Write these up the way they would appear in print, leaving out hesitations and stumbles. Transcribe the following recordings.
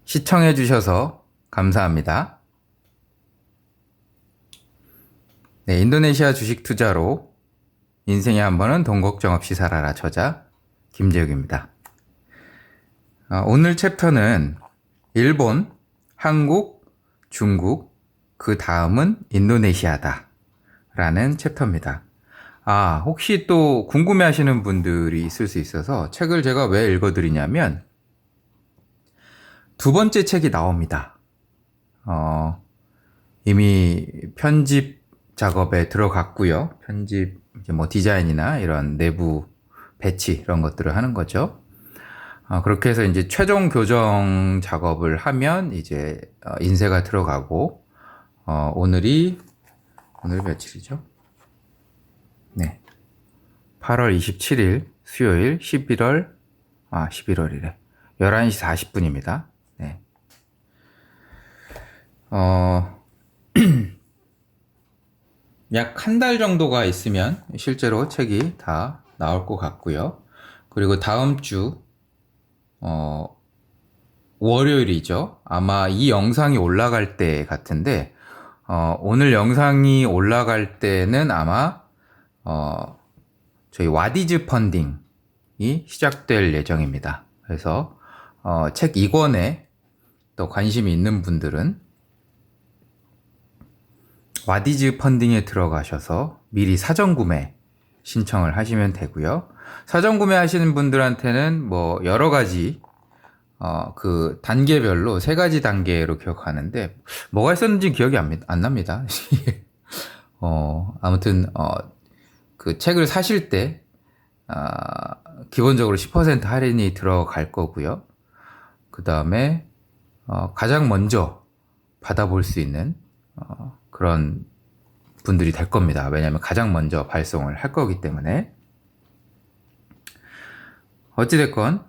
시청해 주셔서 감사합니다. 네, 인도네시아 주식 투자로 인생에 한 번은 돈 걱정 없이 살아라 저자 김재욱입니다. 오늘 챕터는 일본, 한국, 중국, 그 다음은 인도네시아다 라는 챕터입니다. 혹시 또 궁금해 하시는 분들이 있을 수 있어서 책을 제가 왜 읽어드리냐면 두 번째 책이 나옵니다. 이미 편집 작업에 들어갔고요. 편집, 디자인이나 이런 내부 배치 이런 것들을 하는 거죠. 그렇게 해서 이제 최종 교정 작업을 하면 이제 인쇄가 들어가고, 오늘 며칠이죠? 네. 8월 27일 수요일 11월이래. 11시 40분입니다. 네. 약 한 달 정도가 있으면 실제로 책이 다 나올 것 같고요. 그리고 다음 주, 월요일이죠. 아마 이 영상이 올라갈 때 같은데, 오늘 영상이 올라갈 때는 아마, 저희 와디즈 펀딩이 시작될 예정입니다. 그래서, 책 2권에 또 관심이 있는 분들은 와디즈 펀딩에 들어가셔서 미리 사전 구매 신청을 하시면 되고요. 사전 구매 하시는 분들한테는 여러 가지 그 단계별로 3가지 단계로 기억하는데 뭐가 있었는지 기억이 안 납니다. 아무튼 그 책을 사실 때 기본적으로 10% 할인이 들어갈 거고요. 그 다음에 가장 먼저 받아볼 수 있는 그런 분들이 될 겁니다. 왜냐하면 가장 먼저 발송을 할 거기 때문에. 어찌됐건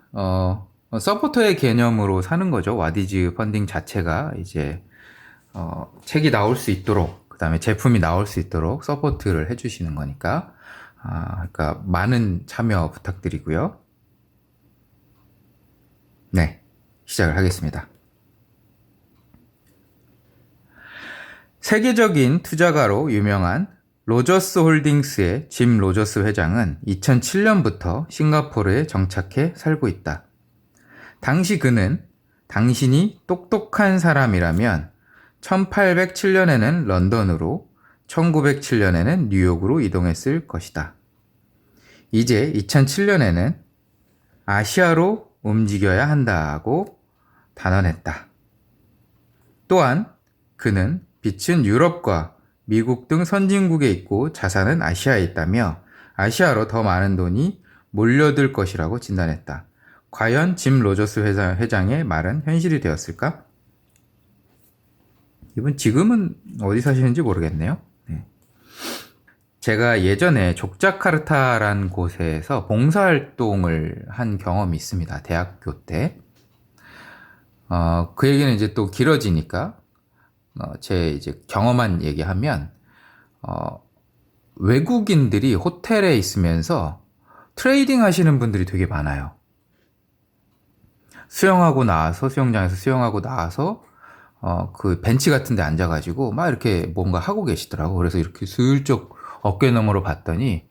서포터의 개념으로 사는 거죠. 와디즈 펀딩 자체가 이제 책이 나올 수 있도록, 그 다음에 제품이 나올 수 있도록 서포트를 해주시는 거니까, 그러니까 많은 참여 부탁드리고요. 네, 시작을 하겠습니다. 세계적인 투자가로 유명한 로저스 홀딩스의 짐 로저스 회장은 2007년부터 싱가포르에 정착해 살고 있다. 당시 그는 당신이 똑똑한 사람이라면 1807년에는 런던으로 1907년에는 뉴욕으로 이동했을 것이다. 이제 2007년에는 아시아로 움직여야 한다고 단언했다. 또한 그는 빚은 유럽과 미국 등 선진국에 있고 자산은 아시아에 있다며 아시아로 더 많은 돈이 몰려들 것이라고 진단했다. 과연 짐 로저스 회장의 말은 현실이 되었을까? 이분 지금은 어디 사시는지 모르겠네요. 네. 제가 예전에 족자카르타라는 곳에서 봉사활동을 한 경험이 있습니다. 대학교 때. 그 얘기는 이제 또 길어지니까 제 이제 경험한 얘기하면, 외국인들이 호텔에 있으면서 트레이딩 하시는 분들이 되게 많아요. 수영장에서 수영하고 나와서, 그 벤치 같은 데 앉아가지고 막 이렇게 뭔가 하고 계시더라고. 그래서 이렇게 슬쩍 어깨 너머로 봤더니,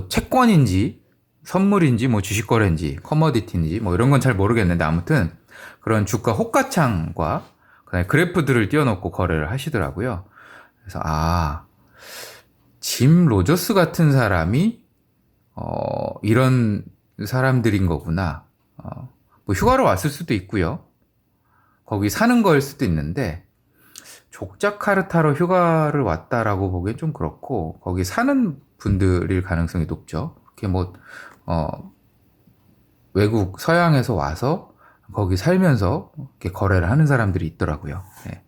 채권인지, 선물인지, 주식거래인지, 커머디티인지, 이런 건 잘 모르겠는데 아무튼 그런 주가 호가창과 그다음에 그래프들을 띄워놓고 거래를 하시더라고요. 그래서 짐 로저스 같은 사람이 이런 사람들인 거구나. 휴가로 왔을 수도 있고요. 거기 사는 거일 수도 있는데 족자카르타로 휴가를 왔다라고 보기엔 좀 그렇고 거기 사는 분들일 가능성이 높죠. 그게 외국 서양에서 와서 거기 살면서 이렇게 거래를 하는 사람들이 있더라고요. 네.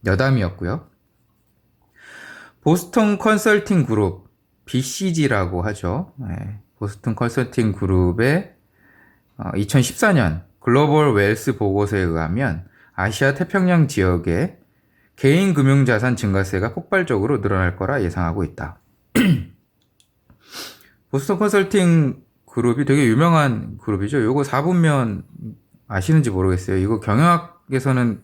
여담이었고요. 보스턴 컨설팅 그룹, BCG라고 하죠. 네. 보스턴 컨설팅 그룹의 2014년 글로벌 웰스 보고서에 의하면 아시아 태평양 지역에 개인 금융자산 증가세가 폭발적으로 늘어날 거라 예상하고 있다. 보스턴 컨설팅 그룹이 되게 유명한 그룹이죠. 요거 4분면 아시는지 모르겠어요. 이거 경영학에서는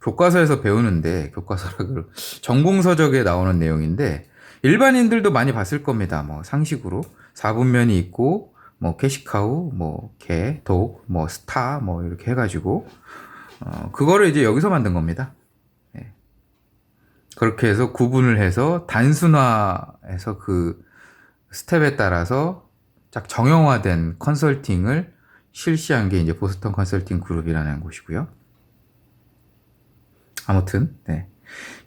교과서에서 배우는데, 교과서라 전공서적에 나오는 내용인데, 일반인들도 많이 봤을 겁니다. 뭐 상식으로 4분면이 있고, 뭐 캐시카우, 뭐 개, 독, 뭐 스타, 뭐 이렇게 해가지고 그거를 이제 여기서 만든 겁니다. 네. 그렇게 해서 구분을 해서 단순화해서 그 스텝에 따라서 딱 정형화된 컨설팅을 실시한 게 이제 보스턴 컨설팅 그룹이라는 곳이고요. 아무튼, 네.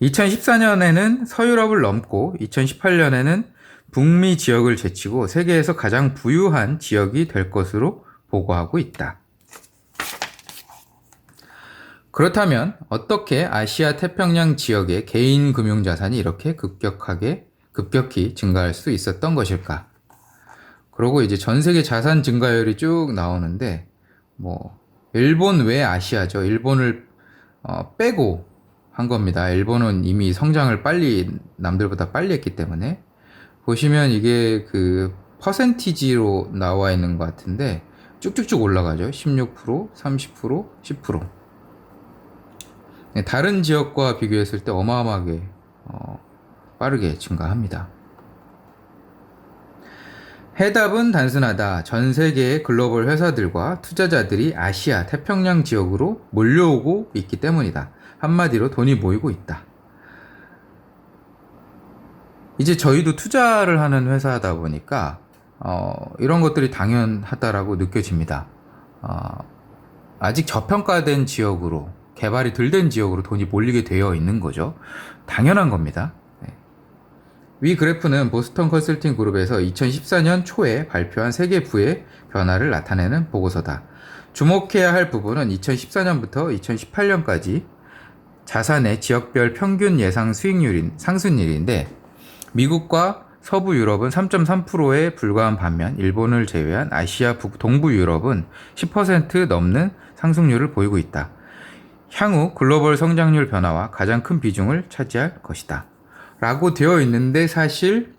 2014년에는 서유럽을 넘고 2018년에는 북미 지역을 제치고 세계에서 가장 부유한 지역이 될 것으로 보고하고 있다. 그렇다면 어떻게 아시아 태평양 지역의 개인 금융자산이 이렇게 급격히 증가할 수 있었던 것일까? 그리고 이제 전 세계 자산 증가율이 쭉 나오는데, 뭐 일본 외 아시아죠. 일본을 빼고 한 겁니다. 일본은 이미 성장을 남들보다 빨리 했기 때문에. 보시면 이게 그 퍼센티지로 나와 있는 것 같은데 쭉쭉쭉 올라가죠. 16%, 30%, 10%. 다른 지역과 비교했을 때 어마어마하게 빠르게 증가합니다. 해답은 단순하다. 전 세계의 글로벌 회사들과 투자자들이 아시아 태평양 지역으로 몰려오고 있기 때문이다. 한마디로 돈이 모이고 있다. 이제 저희도 투자를 하는 회사다 보니까 이런 것들이 당연하다라고 느껴집니다. 아직 저평가된 지역으로, 개발이 덜 된 지역으로 돈이 몰리게 되어 있는 거죠. 당연한 겁니다. 네. 위 그래프는 보스턴 컨설팅 그룹에서 2014년 초에 발표한 세계부의 변화를 나타내는 보고서다. 주목해야 할 부분은 2014년부터 2018년까지 자산의 지역별 평균 예상 상승률인데, 미국과 서부 유럽은 3.3%에 불과한 반면 일본을 제외한 아시아 동부 유럽은 10% 넘는 상승률을 보이고 있다. 향후 글로벌 성장률 변화와 가장 큰 비중을 차지할 것이다. 라고 되어 있는데, 사실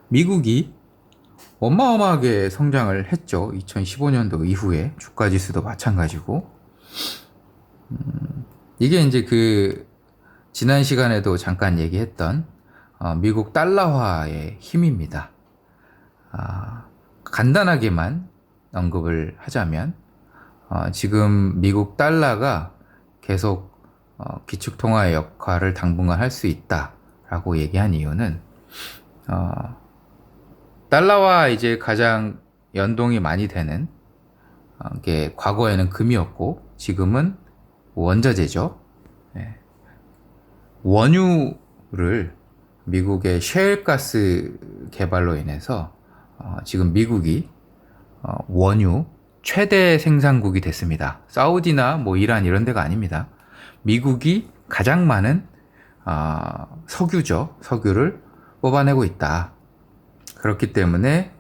미국이 어마어마하게 성장을 했죠. 2015년도 이후에 주가지수도 마찬가지고. 이게 이제 지난 시간에도 잠깐 얘기했던 미국 달러화의 힘입니다. 간단하게만 언급을 하자면 지금 미국 달러가 계속 기축통화의 역할을 당분간 할 수 있다라고 얘기한 이유는 달러와 이제 가장 연동이 많이 되는 게 과거에는 금이었고 지금은 원자재죠. 네. 원유를 미국의 셰일가스 개발로 인해서 지금 미국이 원유 최대 생산국이 됐습니다. 사우디나 뭐 이란 이런 데가 아닙니다. 미국이 가장 많은 석유를 뽑아내고 있다. 그렇기 때문에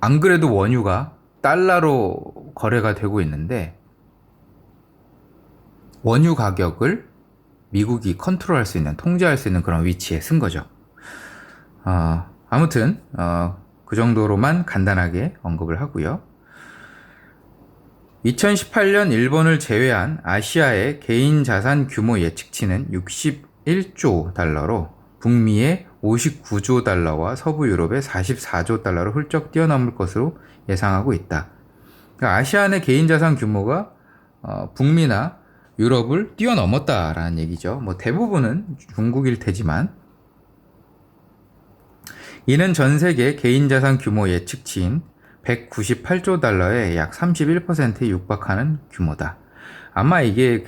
안 그래도 원유가 달러로 거래가 되고 있는데, 원유 가격을 미국이 컨트롤할 수 있는, 통제할 수 있는 그런 위치에 쓴 거죠. 아무튼 그 정도로만 간단하게 언급을 하고요. 2018년 일본을 제외한 아시아의 개인 자산 규모 예측치는 61조 달러로 북미의 59조 달러와 서부 유럽의 44조 달러를 훌쩍 뛰어넘을 것으로 예상하고 있다. 그러니까 아시아 내 개인 자산 규모가 북미나 유럽을 뛰어넘었다라는 얘기죠. 뭐 대부분은 중국일 테지만, 이는 전 세계 개인 자산 규모 예측치인 198조 달러의 약 31%에 육박하는 규모다. 아마 이게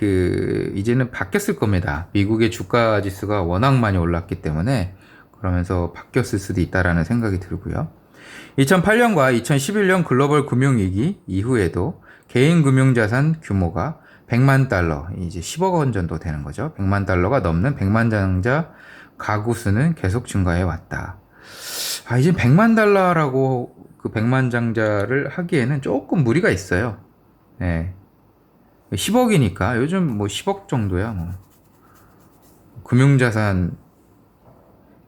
이제는 바뀌었을 겁니다. 미국의 주가 지수가 워낙 많이 올랐기 때문에 그러면서 바뀌었을 수도 있다라는 생각이 들고요. 2008년과 2011년 글로벌 금융위기 이후에도 개인 금융자산 규모가 100만 달러, 이제 10억 원 정도 되는 거죠. 100만 달러가 넘는 백만장자 가구 수는 계속 증가해 왔다. 이제 100만 달러라고 그 백만장자를 하기에는 조금 무리가 있어요. 네. 10억이니까 요즘 뭐 10억 정도야. 뭐. 금융자산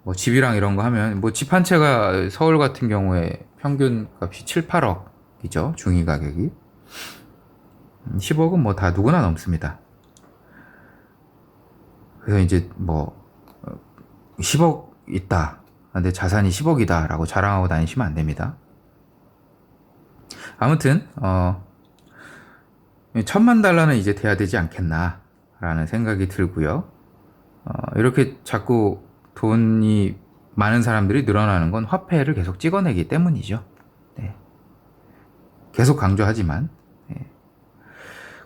뭐 집이랑 이런 거 하면 뭐 집 한 채가 서울 같은 경우에 평균 값이 7, 8억이죠. 중위 가격이. 10억은 뭐 다 누구나 넘습니다. 그래서 이제 뭐 10억 있다. 내 자산이 10억이다 라고 자랑하고 다니시면 안 됩니다. 아무튼 1,000,000달러는 이제 돼야 되지 않겠나 라는 생각이 들고요. 이렇게 자꾸 돈이 많은 사람들이 늘어나는 건 화폐를 계속 찍어내기 때문이죠. 네. 계속 강조하지만 네.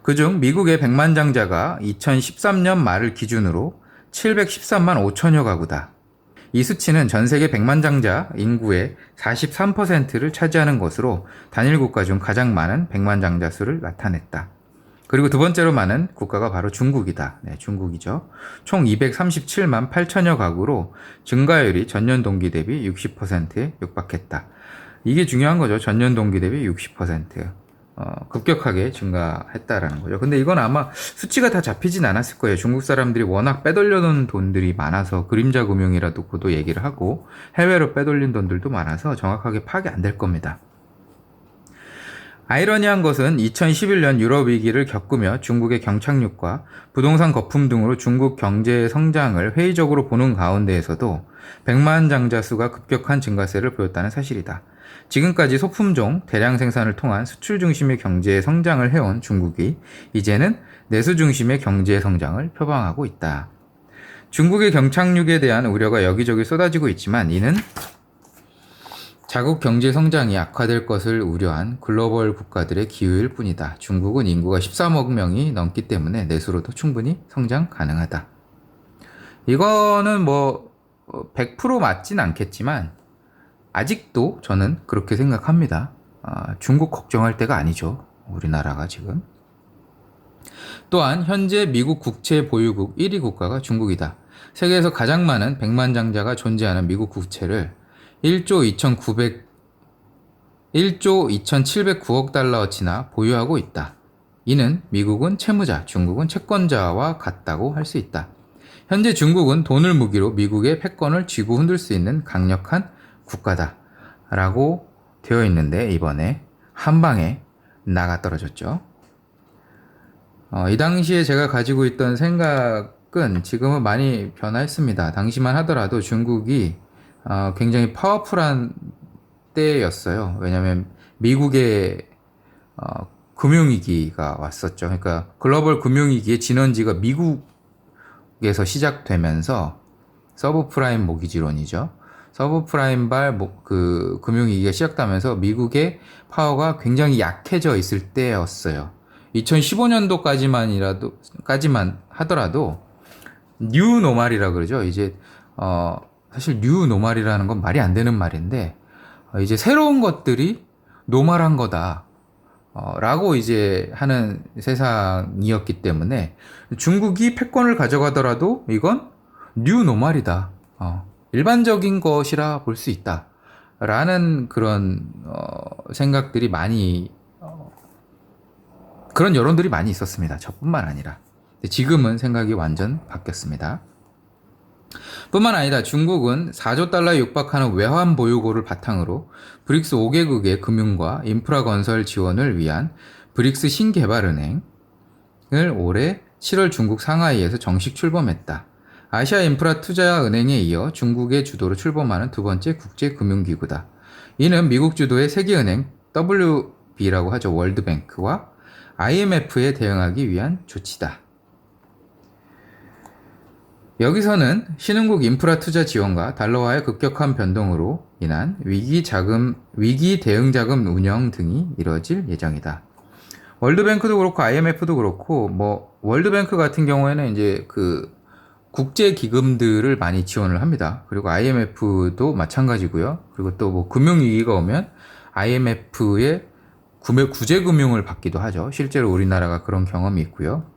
그중 미국의 백만장자가 2013년 말을 기준으로 713만 5천여 가구다. 이 수치는 전 세계 백만장자 인구의 43%를 차지하는 것으로 단일 국가 중 가장 많은 백만장자 수를 나타냈다. 그리고 두 번째로 많은 국가가 바로 중국이다. 네, 중국이죠. 총 237만 8천여 가구로 증가율이 전년 동기 대비 60%에 육박했다. 이게 중요한 거죠. 전년 동기 대비 60%. 급격하게 증가했다라는 거죠. 근데 이건 아마 수치가 다 잡히진 않았을 거예요. 중국 사람들이 워낙 빼돌려 놓은 돈들이 많아서 그림자 금융이라도 고도 얘기를 하고 해외로 빼돌린 돈들도 많아서 정확하게 파악이 안 될 겁니다. 아이러니한 것은 2011년 유럽 위기를 겪으며 중국의 경착륙과 부동산 거품 등으로 중국 경제의 성장을 회의적으로 보는 가운데에서도 백만장자 수가 급격한 증가세를 보였다는 사실이다. 지금까지 소품종 대량 생산을 통한 수출 중심의 경제의 성장을 해온 중국이 이제는 내수 중심의 경제의 성장을 표방하고 있다. 중국의 경착륙에 대한 우려가 여기저기 쏟아지고 있지만 이는 자국 경제 성장이 악화될 것을 우려한 글로벌 국가들의 기우일 뿐이다. 중국은 인구가 13억 명이 넘기 때문에 내수로도 충분히 성장 가능하다. 이거는 뭐 100% 맞진 않겠지만 아직도 저는 그렇게 생각합니다. 중국 걱정할 때가 아니죠. 우리나라가 지금. 또한 현재 미국 국채 보유국 1위 국가가 중국이다. 세계에서 가장 많은 백만장자가 존재하는 미국 국채를 1조 2,709억 달러어치나 보유하고 있다. 이는 미국은 채무자, 중국은 채권자와 같다고 할 수 있다. 현재 중국은 돈을 무기로 미국의 패권을 쥐고 흔들 수 있는 강력한 국가다 라고 되어 있는데 이번에 한 방에 나가 떨어졌죠. 이 당시에 제가 가지고 있던 생각은 지금은 많이 변화했습니다. 당시만 하더라도 중국이 굉장히 파워풀한 때였어요. 왜냐하면 미국의 금융위기가 왔었죠. 그러니까 글로벌 금융위기의 진원지가 미국에서 시작되면서 서브프라임 모기지론이죠. 서브프라임발 그 금융위기가 시작되면서 미국의 파워가 굉장히 약해져 있을 때였어요. 2015년도까지만 하더라도 뉴노멀이라 그러죠. 이제 사실 뉴노멀이라는 건 말이 안 되는 말인데 이제 새로운 것들이 노멀한 거다. 라고 이제 하는 세상이었기 때문에 중국이 패권을 가져가더라도 이건 뉴노멀이다. 일반적인 것이라 볼 수 있다. 라는 그런 생각들이 많이 그런 여론들이 많이 있었습니다. 저뿐만 아니라. 지금은 생각이 완전 바뀌었습니다. 뿐만 아니라 중국은 4조 달러에 육박하는 외환 보유고를 바탕으로 브릭스 5개국의 금융과 인프라 건설 지원을 위한 브릭스 신개발은행을 올해 7월 중국 상하이에서 정식 출범했다. 아시아 인프라 투자은행에 이어 중국의 주도로 출범하는 두 번째 국제금융기구다. 이는 미국 주도의 세계은행 WB라고 하죠. 월드뱅크와 IMF에 대응하기 위한 조치다. 여기서는 신흥국 인프라 투자 지원과 달러화의 급격한 변동으로 인한 위기 대응 자금 운영 등이 이뤄질 예정이다. 월드뱅크도 그렇고 IMF도 그렇고 월드뱅크 같은 경우에는 이제 그 국제 기금들을 많이 지원을 합니다. 그리고 IMF도 마찬가지고요. 그리고 또 금융 위기가 오면 IMF의 구제 금융을 받기도 하죠. 실제로 우리나라가 그런 경험이 있고요.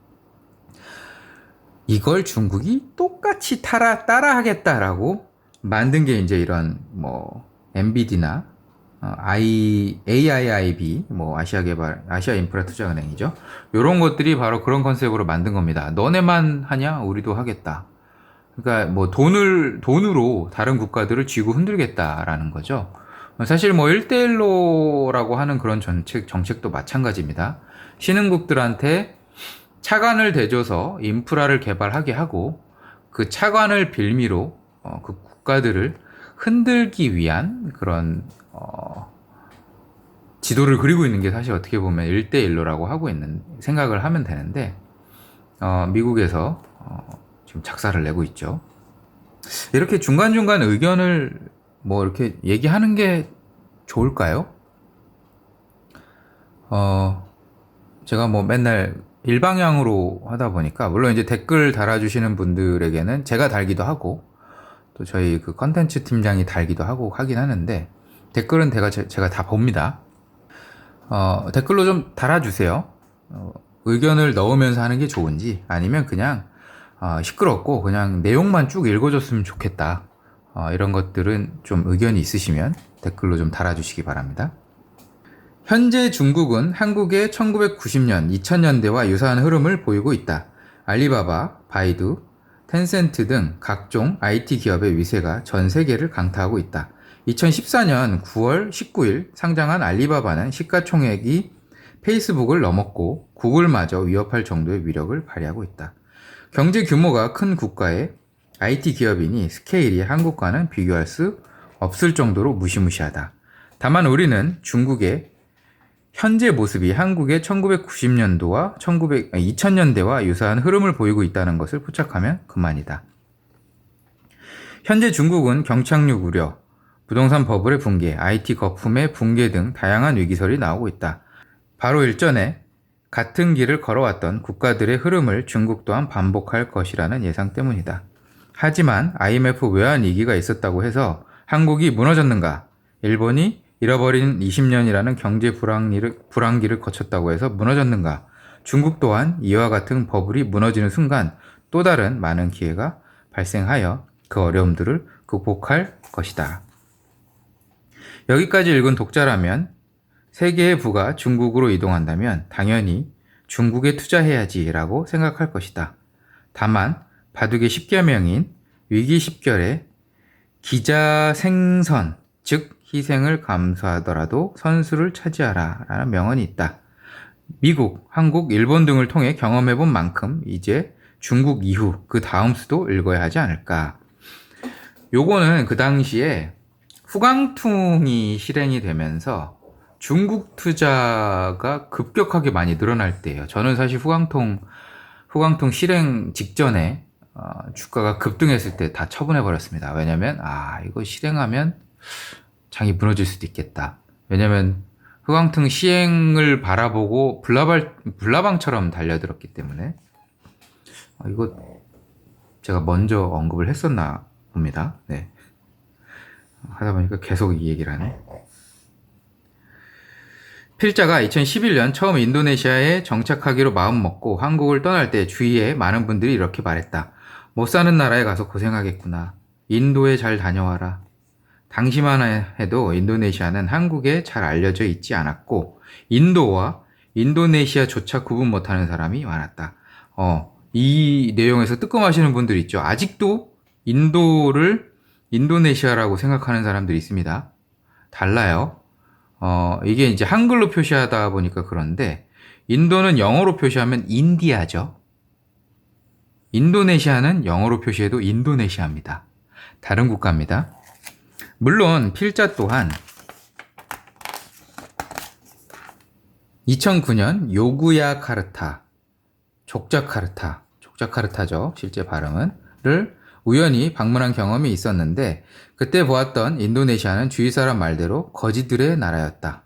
이걸 중국이 똑같이 따라 하겠다라고 만든 게 이제 이런 MBD나 AIIB 아시아 인프라 투자은행이죠. 이런 것들이 바로 그런 컨셉으로 만든 겁니다. 너네만 하냐? 우리도 하겠다. 그러니까 뭐 돈으로 다른 국가들을 쥐고 흔들겠다라는 거죠. 사실 뭐 1대1로라고 하는 그런 정책도 마찬가지입니다. 신흥국들한테 차관을 대줘서 인프라를 개발하게 하고 그 차관을 빌미로 그 국가들을 흔들기 위한 그런 지도를 그리고 있는 게 사실 어떻게 보면 1대1로라고 하고 있는 생각을 하면 되는데 미국에서 지금 작사를 내고 있죠. 이렇게 중간중간 의견을 뭐 이렇게 얘기하는 게 좋을까요? 제가 뭐 맨날 일방향으로 하다 보니까 물론 이제 댓글 달아주시는 분들에게는 제가 달기도 하고 또 저희 그 컨텐츠 팀장이 달기도 하고 하긴 하는데 댓글은 제가 다 봅니다. 댓글로 좀 달아주세요. 의견을 넣으면서 하는 게 좋은지 아니면 그냥 시끄럽고 그냥 내용만 쭉 읽어줬으면 좋겠다. 이런 것들은 좀 의견이 있으시면 댓글로 좀 달아주시기 바랍니다. 현재 중국은 한국의 1990년, 2000년대와 유사한 흐름을 보이고 있다. 알리바바, 바이두, 텐센트 등 각종 IT 기업의 위세가 전 세계를 강타하고 있다. 2014년 9월 19일 상장한 알리바바는 시가총액이 페이스북을 넘었고 구글마저 위협할 정도의 위력을 발휘하고 있다. 경제 규모가 큰 국가의 IT 기업이니 스케일이 한국과는 비교할 수 없을 정도로 무시무시하다. 다만 우리는 중국의 현재 모습이 한국의 1990년도와 2000년대와 유사한 흐름을 보이고 있다는 것을 포착하면 그만이다. 현재 중국은 경착륙 우려, 부동산 버블의 붕괴, IT 거품의 붕괴 등 다양한 위기설이 나오고 있다. 바로 일전에 같은 길을 걸어왔던 국가들의 흐름을 중국 또한 반복할 것이라는 예상 때문이다. 하지만 IMF 외환 위기가 있었다고 해서 한국이 무너졌는가? 일본이 잃어버린 20년이라는 경제 불황기를 거쳤다고 해서 무너졌는가? 중국 또한 이와 같은 버블이 무너지는 순간 또 다른 많은 기회가 발생하여 그 어려움들을 극복할 것이다. 여기까지 읽은 독자라면 세계의 부가 중국으로 이동한다면 당연히 중국에 투자해야지 라고 생각할 것이다. 다만 바둑의 10계명인 위기 10결에 기자 생선, 즉 희생을 감수하더라도 선수를 차지하라 라는 명언이 있다. 미국, 한국, 일본 등을 통해 경험해본 만큼 이제 중국 이후 그 다음 수도 읽어야 하지 않을까. 요거는 그 당시에 후광퉁이 실행이 되면서 중국 투자가 급격하게 많이 늘어날 때예요. 저는 사실 후광퉁 실행 직전에 주가가 급등했을 때 다 처분해 버렸습니다. 왜냐면 이거 실행하면 장이 무너질 수도 있겠다. 왜냐면 후광퉁 시행을 바라보고 불나방처럼 달려들었기 때문에 이거 제가 먼저 언급을 했었나 봅니다. 네. 하다 보니까 계속 이 얘기를 하네. 필자가 2011년 처음 인도네시아에 정착하기로 마음먹고 한국을 떠날 때 주위에 많은 분들이 이렇게 말했다. 못 사는 나라에 가서 고생하겠구나. 인도에 잘 다녀와라. 당시만 해도 인도네시아는 한국에 잘 알려져 있지 않았고 인도와 인도네시아조차 구분 못하는 사람이 많았다. 이 내용에서 뜨끔하시는 분들 있죠. 아직도 인도를 인도네시아라고 생각하는 사람들이 있습니다. 달라요. 이게 이제 한글로 표시하다 보니까 그런데 인도는 영어로 표시하면 인디아죠. 인도네시아는 영어로 표시해도 인도네시아입니다. 다른 국가입니다. 물론 필자 또한 2009년 요구야카르타, 족자카르타죠. 실제 발음은,를 우연히 방문한 경험이 있었는데 그때 보았던 인도네시아는 주위 사람 말대로 거지들의 나라였다.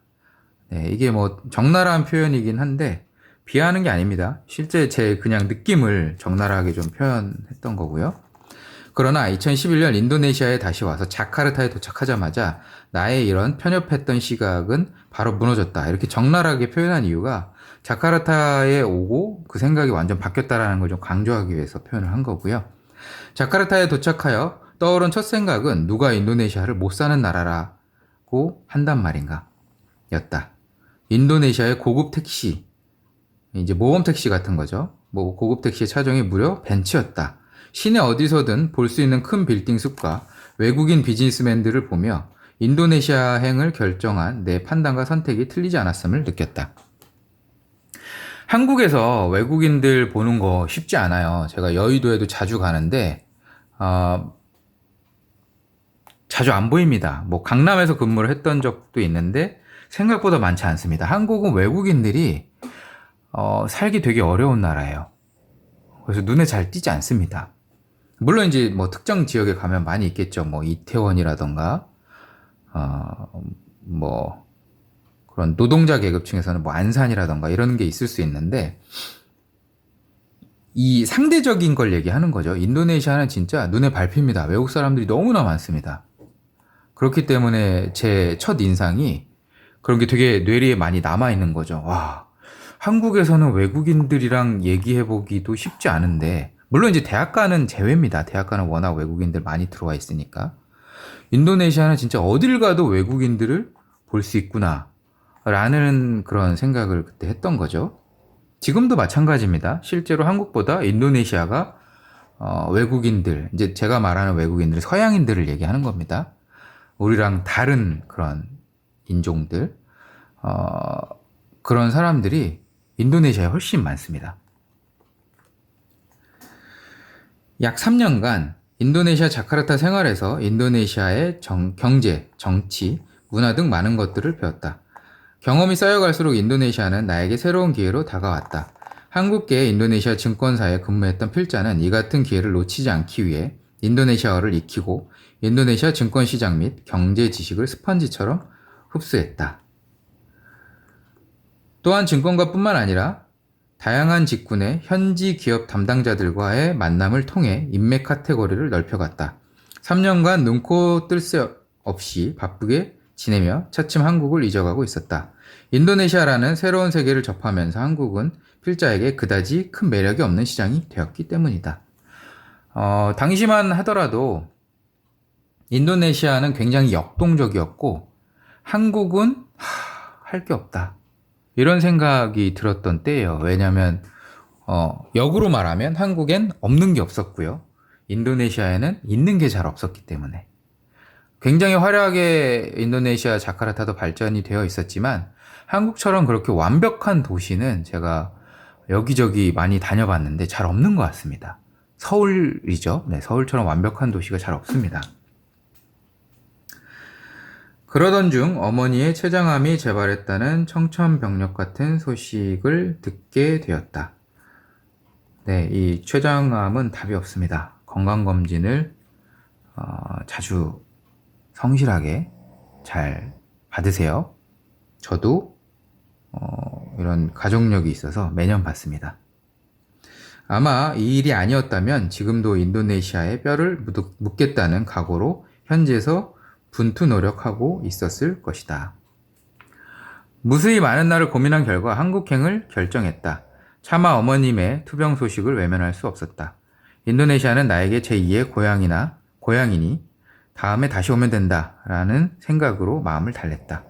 네, 이게 뭐 적나라한 표현이긴 한데 비하하는 게 아닙니다. 실제 제 그냥 느낌을 적나라하게 좀 표현했던 거고요. 그러나 2011년 인도네시아에 다시 와서 자카르타에 도착하자마자 나의 이런 편협했던 시각은 바로 무너졌다. 이렇게 적나라하게 표현한 이유가 자카르타에 오고 그 생각이 완전 바뀌었다라는 걸 좀 강조하기 위해서 표현을 한 거고요. 자카르타에 도착하여 떠오른 첫 생각은 누가 인도네시아를 못 사는 나라라고 한단 말인가 였다. 인도네시아의 고급 택시, 이제 모범 택시 같은 거죠. 고급 택시의 차종이 무려 벤츠였다. 시내 어디서든 볼 수 있는 큰 빌딩 숲과 외국인 비즈니스맨들을 보며 인도네시아행을 결정한 내 판단과 선택이 틀리지 않았음을 느꼈다. 한국에서 외국인들 보는 거 쉽지 않아요. 제가 여의도에도 자주 가는데 자주 안 보입니다. 뭐 강남에서 근무를 했던 적도 있는데 생각보다 많지 않습니다. 한국은 외국인들이 살기 되게 어려운 나라예요. 그래서 눈에 잘 띄지 않습니다. 물론 이제 뭐 특정 지역에 가면 많이 있겠죠. 뭐 이태원이라던가 뭐 그런 노동자 계급층에서는 뭐 안산이라던가 이런 게 있을 수 있는데, 이 상대적인 걸 얘기하는 거죠. 인도네시아는 진짜 눈에 밟힙니다. 외국 사람들이 너무나 많습니다. 그렇기 때문에 제 첫 인상이 그런 게 되게 뇌리에 많이 남아있는 거죠. 와, 한국에서는 외국인들이랑 얘기해보기도 쉽지 않은데, 물론 이제 대학가는 제외입니다. 대학가는 워낙 외국인들 많이 들어와 있으니까. 인도네시아는 진짜 어딜 가도 외국인들을 볼 수 있구나 라는 그런 생각을 그때 했던 거죠. 지금도 마찬가지입니다. 실제로 한국보다 인도네시아가 외국인들, 이제 제가 말하는 외국인들, 서양인들을 얘기하는 겁니다. 우리랑 다른 그런 인종들, 그런 사람들이 인도네시아에 훨씬 많습니다. 약 3년간 인도네시아 자카르타 생활에서 인도네시아의 경제, 정치, 문화 등 많은 것들을 배웠다. 경험이 쌓여갈수록 인도네시아는 나에게 새로운 기회로 다가왔다. 한국계 인도네시아 증권사에 근무했던 필자는 이 같은 기회를 놓치지 않기 위해 인도네시아어를 익히고 인도네시아 증권시장 및 경제 지식을 스펀지처럼 흡수했다. 또한 증권가뿐만 아니라 다양한 직군의 현지 기업 담당자들과의 만남을 통해 인맥 카테고리를 넓혀갔다. 3년간 눈코 뜰 새 없이 바쁘게 지내며 차츰 한국을 잊어가고 있었다. 인도네시아라는 새로운 세계를 접하면서 한국은 필자에게 그다지 큰 매력이 없는 시장이 되었기 때문이다. 당시만 하더라도 인도네시아는 굉장히 역동적이었고 한국은 할 게 없다. 이런 생각이 들었던 때예요. 왜냐하면 역으로 말하면 한국엔 없는 게 없었고요. 인도네시아에는 있는 게 잘 없었기 때문에. 굉장히 화려하게 인도네시아 자카르타도 발전이 되어 있었지만 한국처럼 그렇게 완벽한 도시는 제가 여기저기 많이 다녀봤는데 잘 없는 것 같습니다. 서울이죠. 네, 서울처럼 완벽한 도시가 잘 없습니다. 그러던 중 어머니의 췌장암이 재발했다는 청천벽력 같은 소식을 듣게 되었다. 네, 이 췌장암은 답이 없습니다. 건강검진을 자주 성실하게 잘 받으세요. 저도 이런 가족력이 있어서 매년 받습니다. 아마 이 일이 아니었다면 지금도 인도네시아에 뼈를 묻겠다는 각오로 현지에서 분투 노력하고 있었을 것이다. 무수히 많은 날을 고민한 결과 한국행을 결정했다. 차마 어머님의 투병 소식을 외면할 수 없었다. 인도네시아는 나에게 제2의 고향이니 다음에 다시 오면 된다라는 생각으로 마음을 달랬다.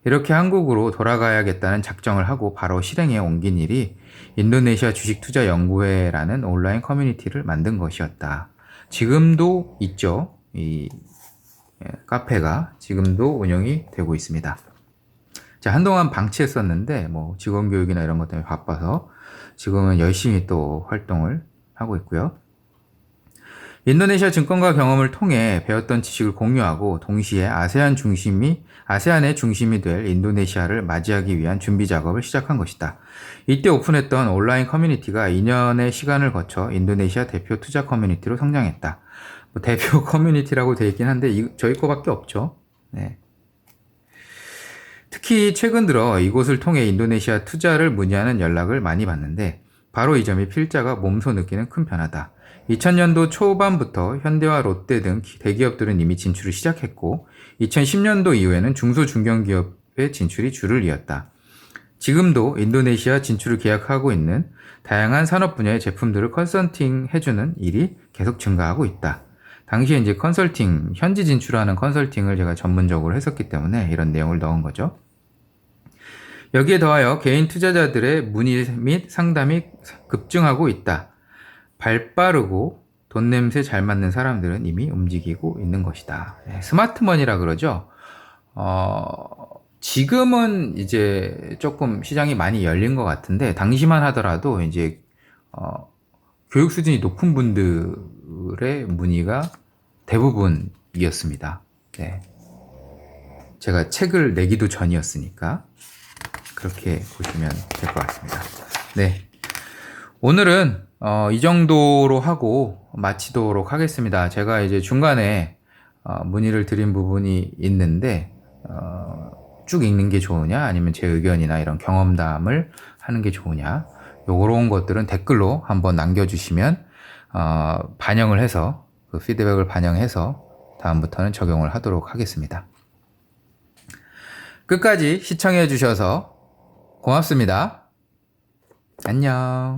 이렇게 한국으로 돌아가야겠다는 작정을 하고 바로 실행에 옮긴 일이 인도네시아 주식투자연구회라는 온라인 커뮤니티를 만든 것이었다. 지금도 있죠. 이 카페가 지금도 운영이 되고 있습니다. 자, 한동안 방치했었는데 뭐 직원 교육이나 이런 것 때문에 바빠서 지금은 열심히 또 활동을 하고 있고요. 인도네시아 증권가 경험을 통해 배웠던 지식을 공유하고 동시에 아세안의 중심이 될 인도네시아를 맞이하기 위한 준비 작업을 시작한 것이다. 이때 오픈했던 온라인 커뮤니티가 2년의 시간을 거쳐 인도네시아 대표 투자 커뮤니티로 성장했다. 뭐 대표 커뮤니티라고 되어 있긴 한데 저희 거밖에 없죠. 네. 특히 최근 들어 이곳을 통해 인도네시아 투자를 문의하는 연락을 많이 받는데 바로 이 점이 필자가 몸소 느끼는 큰 변화다. 2000년도 초반부터 현대와 롯데 등 대기업들은 이미 진출을 시작했고 2010년도 이후에는 중소중견기업의 진출이 줄을 이었다. 지금도 인도네시아 진출을 계약하고 있는 다양한 산업 분야의 제품들을 컨설팅 해주는 일이 계속 증가하고 있다. 당시에 이제 현지 진출하는 컨설팅을 제가 전문적으로 했었기 때문에 이런 내용을 넣은 거죠. 여기에 더하여 개인 투자자들의 문의 및 상담이 급증하고 있다. 발빠르고 돈 냄새 잘 맞는 사람들은 이미 움직이고 있는 것이다. 네, 스마트머니라 그러죠. 지금은 이제 조금 시장이 많이 열린 것 같은데, 당시만 하더라도 이제, 교육 수준이 높은 분들의 문의가 대부분이었습니다. 네. 제가 책을 내기도 전이었으니까, 그렇게 보시면 될 것 같습니다. 네. 오늘은 이 정도로 하고 마치도록 하겠습니다. 제가 이제 중간에 문의를 드린 부분이 있는데 쭉 읽는 게 좋으냐 아니면 제 의견이나 이런 경험담을 하는 게 좋으냐, 요런 것들은 댓글로 한번 남겨주시면 반영을 해서, 그 피드백을 반영해서 다음부터는 적용을 하도록 하겠습니다. 끝까지 시청해 주셔서 고맙습니다. 안녕.